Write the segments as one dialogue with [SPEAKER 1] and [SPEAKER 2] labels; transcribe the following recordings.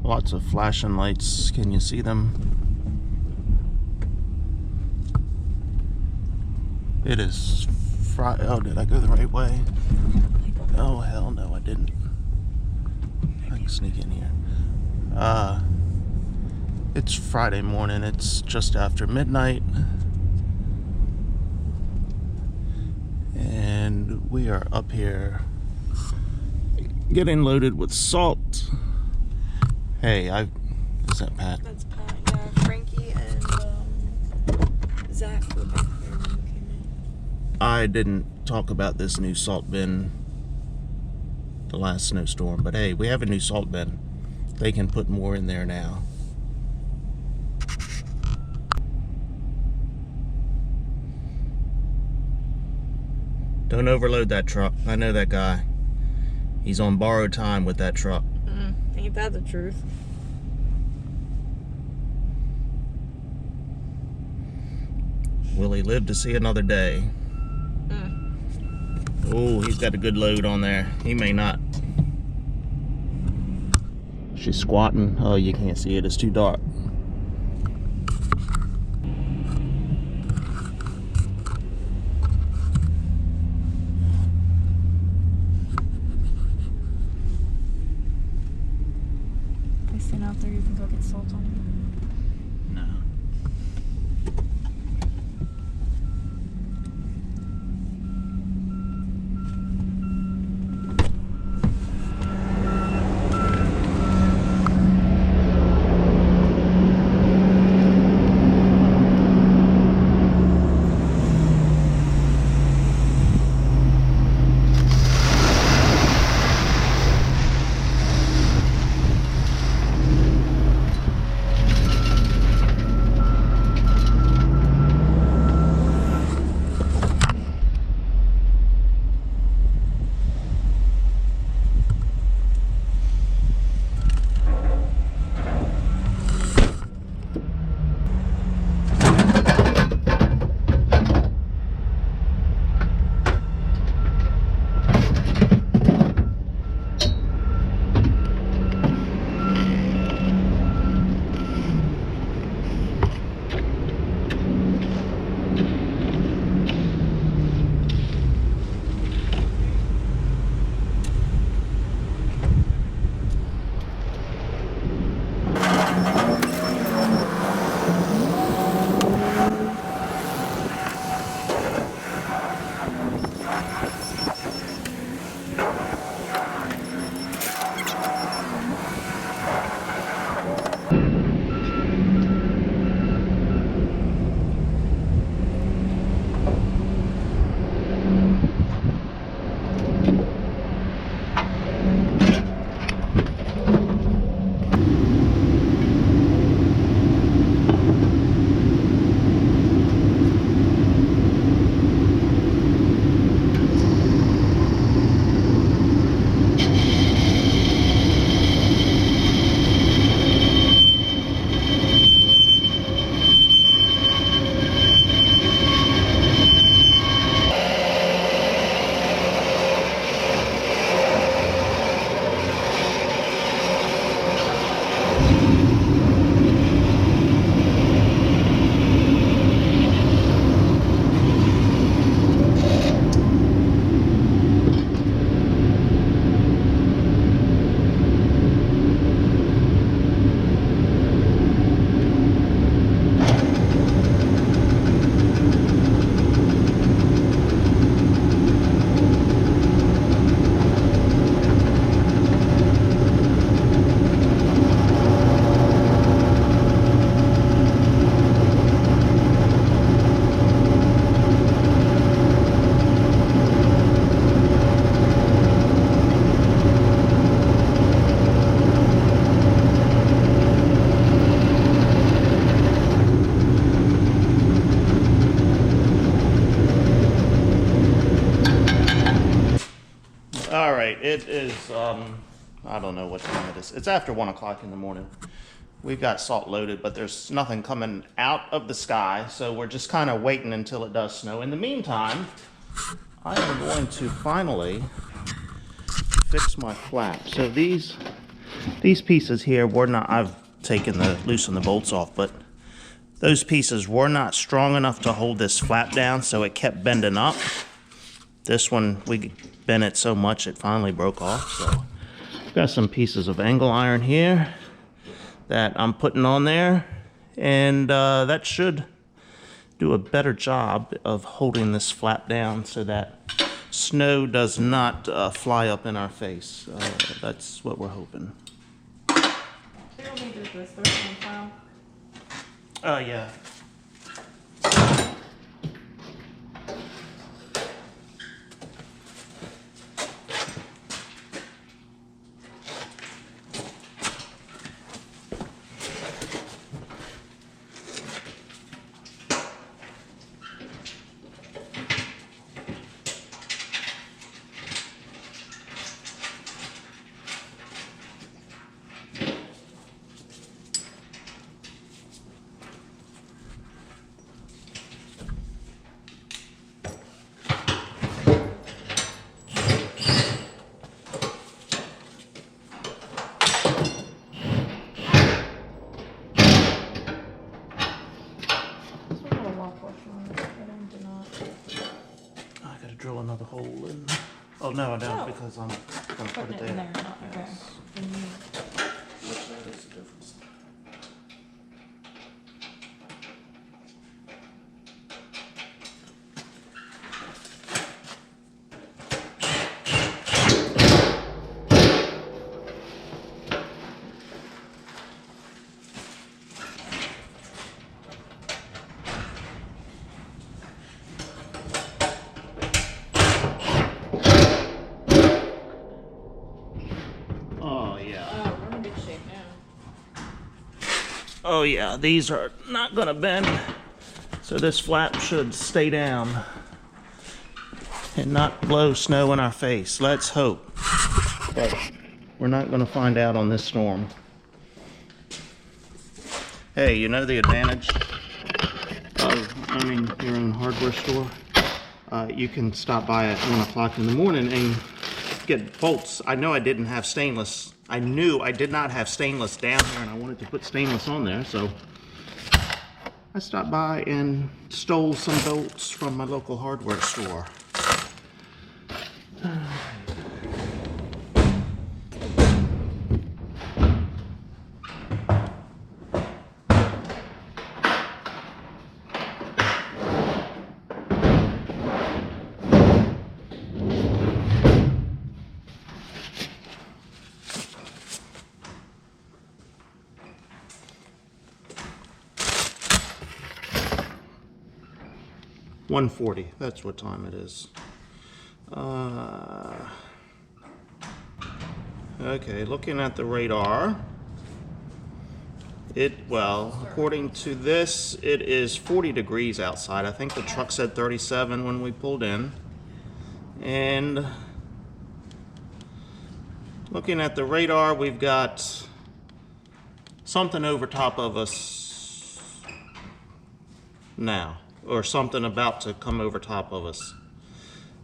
[SPEAKER 1] Lots of flashing lights. Can you see them? It is Friday. Oh, did I go the right way? Oh, hell no, I didn't. I can sneak in here. It's Friday morning. It's just after midnight. And we are up here getting loaded with salt. Hey, is that Pat?
[SPEAKER 2] That's Pat, yeah. Frankie and Zach were back there when we came in.
[SPEAKER 1] I didn't talk about this new salt bin the last snowstorm, but hey, we have a new salt bin. They can put more in there now. Don't overload that truck. I know that guy. He's on borrowed time with that truck.
[SPEAKER 2] Ain't that the truth?
[SPEAKER 1] Will he live to see another day? Oh, he's got a good load on there. He may not. She's squatting. Oh, you can't see it. It's too dark.
[SPEAKER 2] I stand out there, you can go get salt on it.
[SPEAKER 1] No. It is, I don't know what time it is. It's after 1 o'clock in the morning. We've got salt loaded, but there's nothing coming out of the sky, so we're just kind of waiting until it does snow. In the meantime, I am going to finally fix my flap. So these These pieces here were not, I've loosened the bolts off, but those pieces were not strong enough to hold this flap down, so it kept bending up. This one, we bent it so much it finally broke off. So I've got some pieces of angle iron here that I'm putting on there, and that should do a better job of holding this flap down so that snow does not fly up in our face. That's what we're hoping.
[SPEAKER 2] We don't need to do this. There's one file.
[SPEAKER 1] Yeah. I gotta drill another hole in. Oh no, I don't, because I'm gonna put it
[SPEAKER 2] in
[SPEAKER 1] there.
[SPEAKER 2] there. Oh, okay.
[SPEAKER 1] Which side is the difference? Oh yeah, these are not gonna bend, so this flap should stay down and not blow snow in our face. Let's hope, but we're not gonna find out on this storm. Hey, you know the advantage of owning your own hardware store? You can stop by at 1 o'clock in the morning and get bolts. I know I didn't have stainless. I knew I did not have stainless down here, and I wanted to put stainless on there, so I stopped by and stole some bolts from my local hardware store. 1:40, that's what time it is. Okay, looking at the radar, according to this, it is 40 degrees outside. I think the truck said 37 when we pulled in. And looking at the radar, we've got something over top of us now, or something about to come over top of us.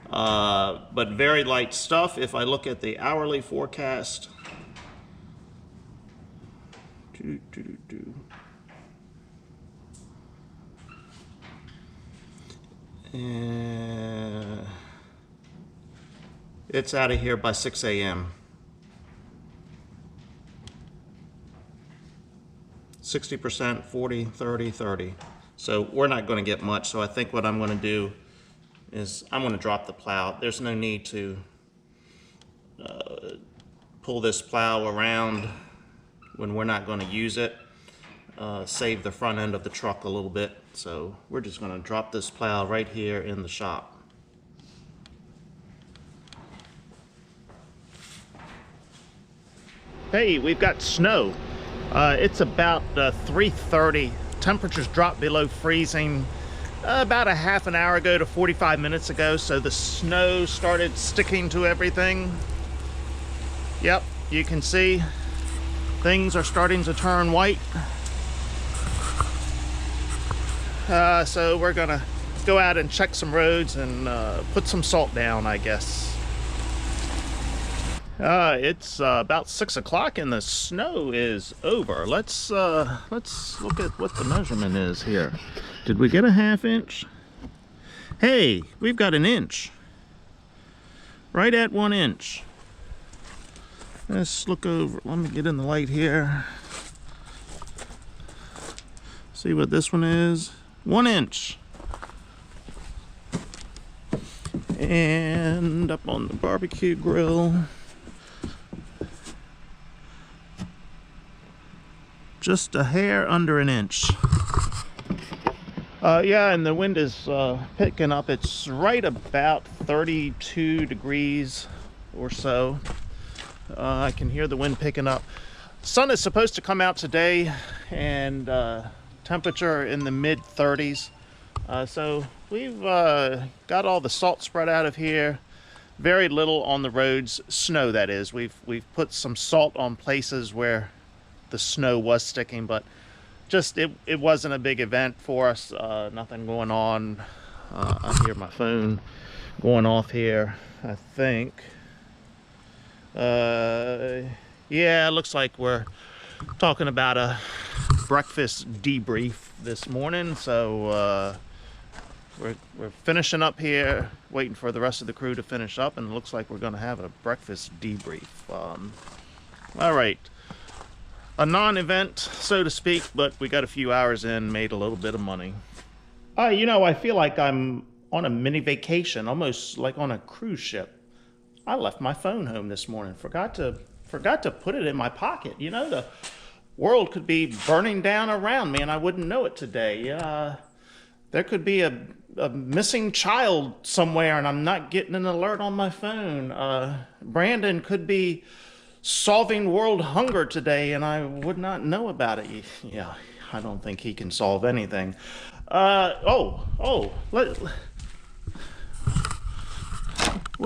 [SPEAKER 1] But very light stuff. If I look at the hourly forecast, it's out of here by 6 a.m. 60%, 40, 30, 30. So we're not going to get much. So I think what I'm going to do is I'm going to drop the plow. There's no need to pull this plow around when we're not going to use it. Save the front end of the truck a little bit. So we're just going to drop this plow right here in the shop. Hey, we've got snow. It's about 3:30. Temperatures dropped below freezing about a half an hour ago to 45 minutes ago, so the snow started sticking to everything. Yep, you can see things are starting to turn white. So we're gonna go out and check some roads and put some salt down, I guess. It's about 6 o'clock and the snow is over. Let's look at what the measurement is here. Did we get a ½ inch? Hey, we've got an inch. Right at 1 inch. Let's look over. Let me get in the light here. See what this one is. 1 inch. And up on the barbecue grill, just a hair under an inch. Yeah, and the wind is picking up. It's right about 32 degrees or so. I can hear the wind picking up. Sun is supposed to come out today, and temperature in the mid 30s. So we've got all the salt spread out of here. Very little on the roads, snow that is. We've put some salt on places where the snow was sticking, but just it wasn't a big event for us. Nothing going on. I hear my phone going off here, I think. Yeah, it looks like we're talking about a breakfast debrief this morning. So we're finishing up here, waiting for the rest of the crew to finish up, and it looks like we're going to have a breakfast debrief. All right. A non-event, so to speak, but we got a few hours in, made a little bit of money. You know, I feel like I'm on a mini vacation, almost like on a cruise ship. I left my phone home this morning, forgot to put it in my pocket. You know, the world could be burning down around me and I wouldn't know it today. There could be a missing child somewhere and I'm not getting an alert on my phone. Brandon could be solving world hunger today and I would not know about it. Yeah, I don't think he can solve anything. What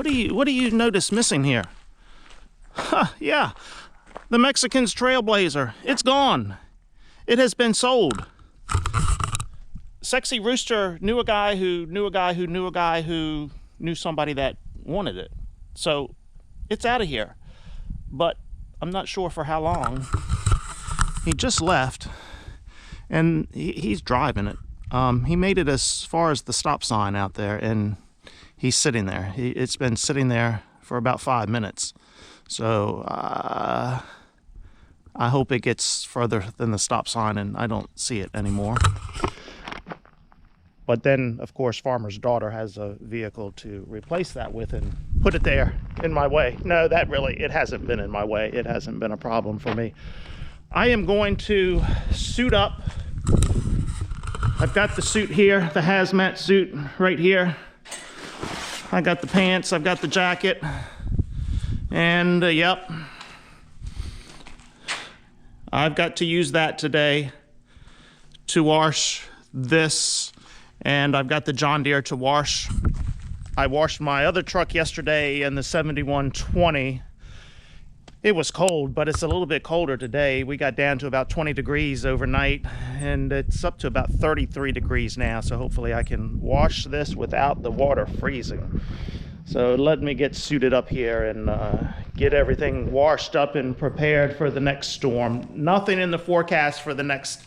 [SPEAKER 1] do you notice missing here? Yeah, the Mexican's Trailblazer. It's gone. It has been sold. Sexy Rooster knew a guy who knew a guy who knew a guy who knew somebody that wanted it. So it's out of here. But I'm not sure for how long. He just left, and he's driving it. He made it as far as the stop sign out there, and he's sitting there. It's been sitting there for about 5 minutes. So I hope it gets further than the stop sign and I don't see it anymore. But then, of course, Farmer's daughter has a vehicle to replace that with and put it there in my way. No, it hasn't been in my way. It hasn't been a problem for me. I am going to suit up. I've got the suit here, the hazmat suit right here. I got the pants, I've got the jacket, and yep. I've got to use that today to wash this. And I've got the John Deere to wash. I washed my other truck yesterday in the 7120. It was cold, but it's a little bit colder today. We got down to about 20 degrees overnight, and it's up to about 33 degrees now. So hopefully I can wash this without the water freezing. So let me get suited up here and get everything washed up and prepared for the next storm. Nothing in the forecast for the next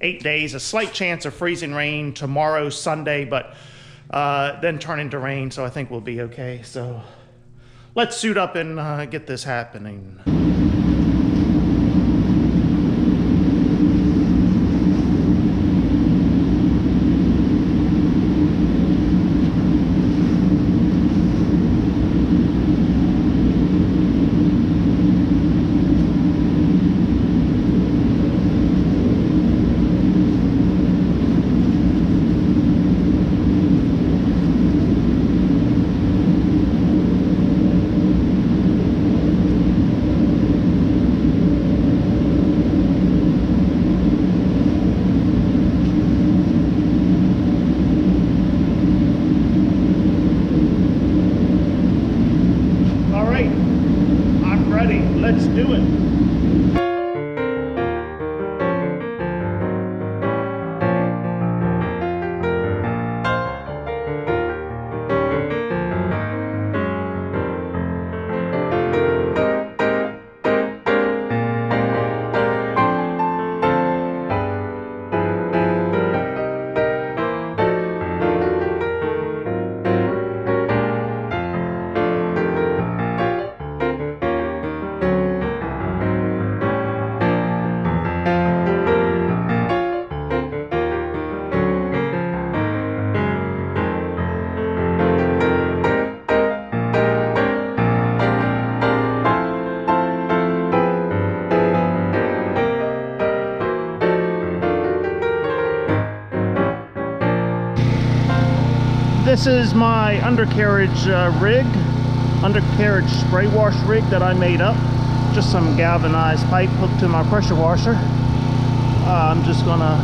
[SPEAKER 1] 8 days, a slight chance of freezing rain tomorrow, Sunday, but then turn into rain, so I think we'll be okay. So let's suit up and get this happening. Let's do it. This is my undercarriage undercarriage spray wash rig that I made up. Just some galvanized pipe hooked to my pressure washer. I'm just gonna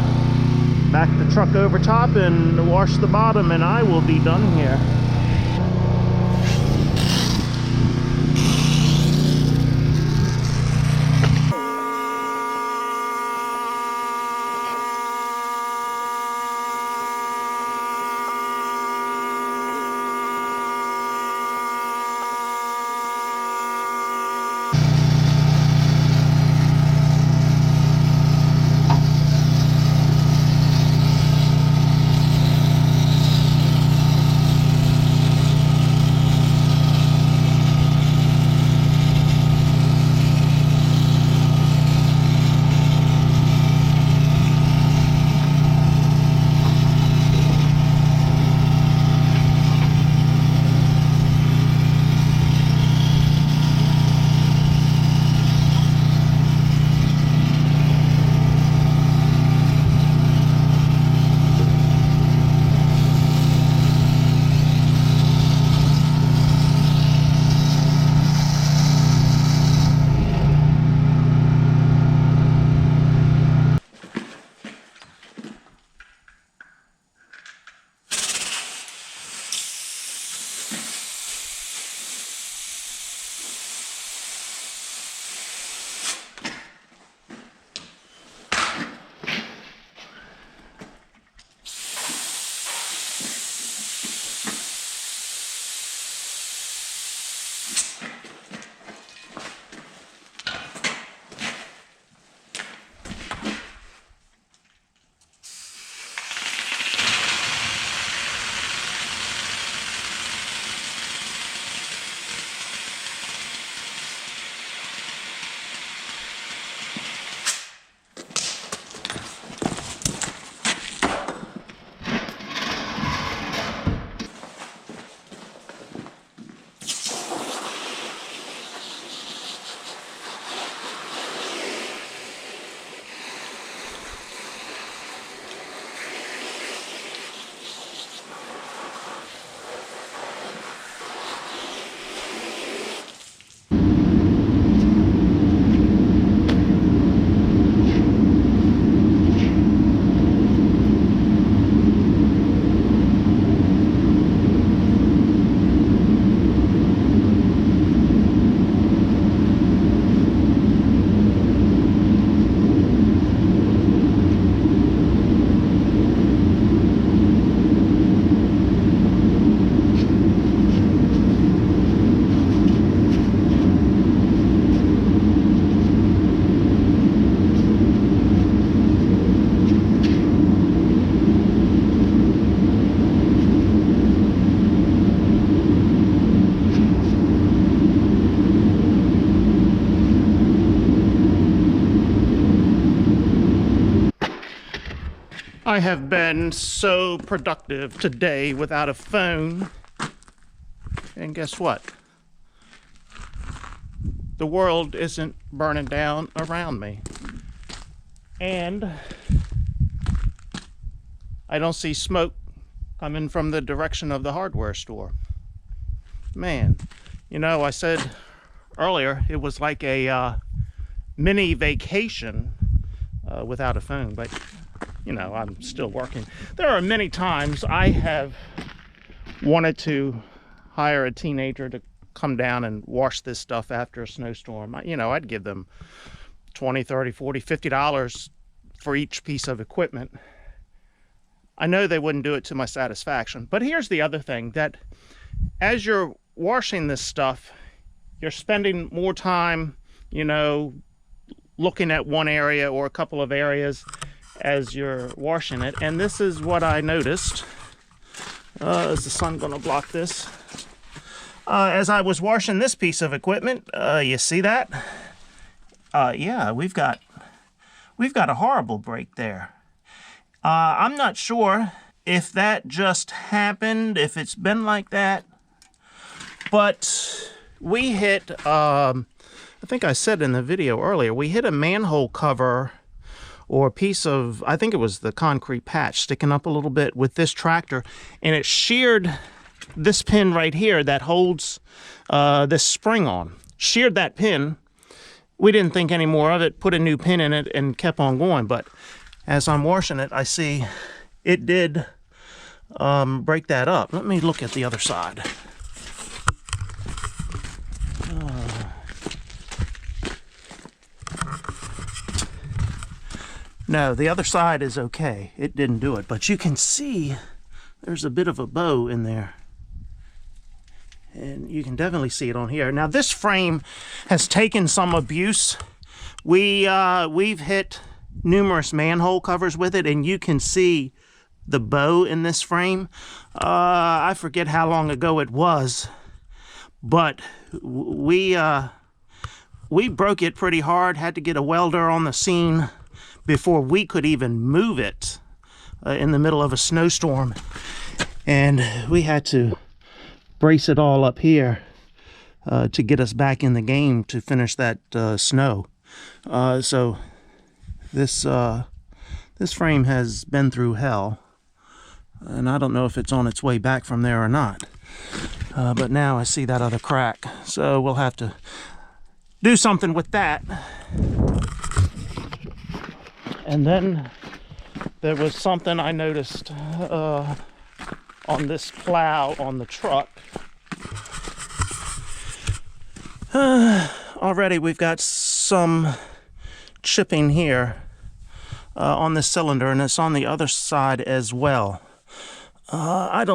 [SPEAKER 1] back the truck over top and wash the bottom, and I will be done here. I have been so productive today without a phone. And guess what? The world isn't burning down around me. And I don't see smoke coming from the direction of the hardware store. Man, you know, I said earlier it was like a mini vacation without a phone, but you know, I'm still working. There are many times I have wanted to hire a teenager to come down and wash this stuff after a snowstorm. You know, I'd give them $20, $30, $40, $50 for each piece of equipment. I know they wouldn't do it to my satisfaction. But here's the other thing, that as you're washing this stuff, you're spending more time, you know, looking at one area or a couple of areas as you're washing it. And this is what I noticed. Is the sun gonna block this? As I was washing this piece of equipment, you see that? Yeah, we've got a horrible break there. I'm not sure if that just happened, if it's been like that, but we hit, I think I said in the video earlier, we hit a manhole cover or a piece of, I think it was the concrete patch sticking up a little bit with this tractor, and it sheared this pin right here that holds this spring on. Sheared that pin. We didn't think any more of it, put a new pin in it, and kept on going. But as I'm washing it, I see it did break that up. Let me look at the other side. No, the other side is okay. It didn't do it, but you can see there's a bit of a bow in there. And you can definitely see it on here. Now this frame has taken some abuse. We've hit numerous manhole covers with it, and you can see the bow in this frame. I forget how long ago it was, but we broke it pretty hard, had to get a welder on the scene before we could even move it in the middle of a snowstorm. And we had to brace it all up here to get us back in the game to finish that snow. So this frame has been through hell, and I don't know if it's on its way back from there or not. But now I see that other crack, so we'll have to do something with that. And then there was something I noticed on this plow on the truck. Already we've got some chipping here on this cylinder, and it's on the other side as well. I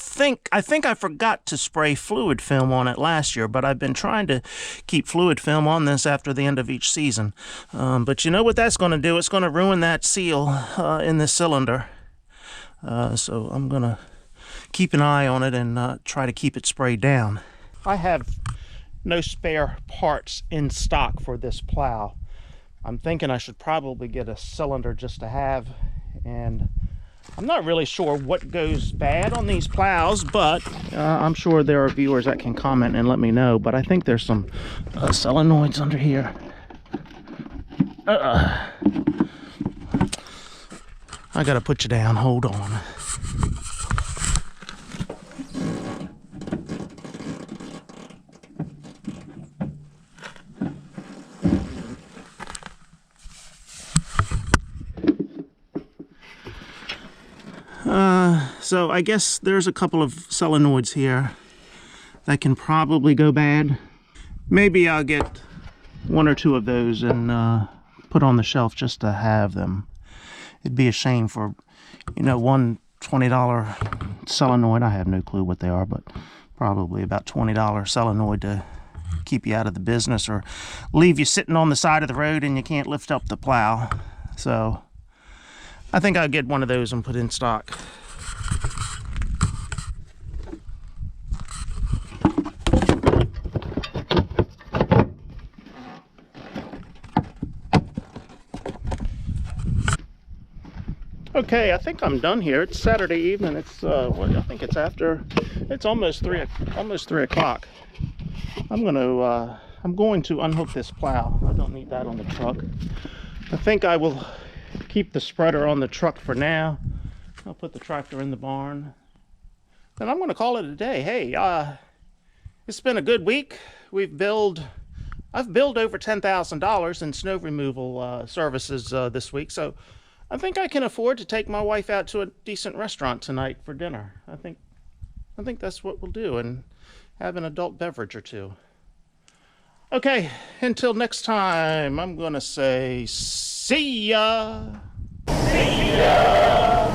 [SPEAKER 1] think I forgot to spray fluid film on it last year, but I've been trying to keep fluid film on this after the end of each season. But you know what that's going to do? It's going to ruin that seal in this cylinder. So I'm going to keep an eye on it and try to keep it sprayed down. I have no spare parts in stock for this plow. I'm thinking I should probably get a cylinder just to have, and I'm not really sure what goes bad on these plows, but I'm sure there are viewers that can comment and let me know. But I think there's some solenoids under here. I gotta put you down, hold on. So I guess there's a couple of solenoids here that can probably go bad. Maybe I'll get one or two of those and put on the shelf just to have them. It'd be a shame for, you know, one $20 solenoid. I have no clue what they are, but probably about $20 solenoid to keep you out of the business or leave you sitting on the side of the road and you can't lift up the plow. So I think I'll get one of those and put in stock. Okay, I think I'm done here. It's Saturday evening. It's I think it's after. It's almost 3 o'clock. I'm going to unhook this plow. I don't need that on the truck. I think I will keep the spreader on the truck for now. I'll put the tractor in the barn. Then I'm going to call it a day. Hey, it's been a good week. I've billed over $10,000 in snow removal services this week, so I think I can afford to take my wife out to a decent restaurant tonight for dinner. I think that's what we'll do, and have an adult beverage or two. Okay, until next time, I'm gonna say see ya. See ya.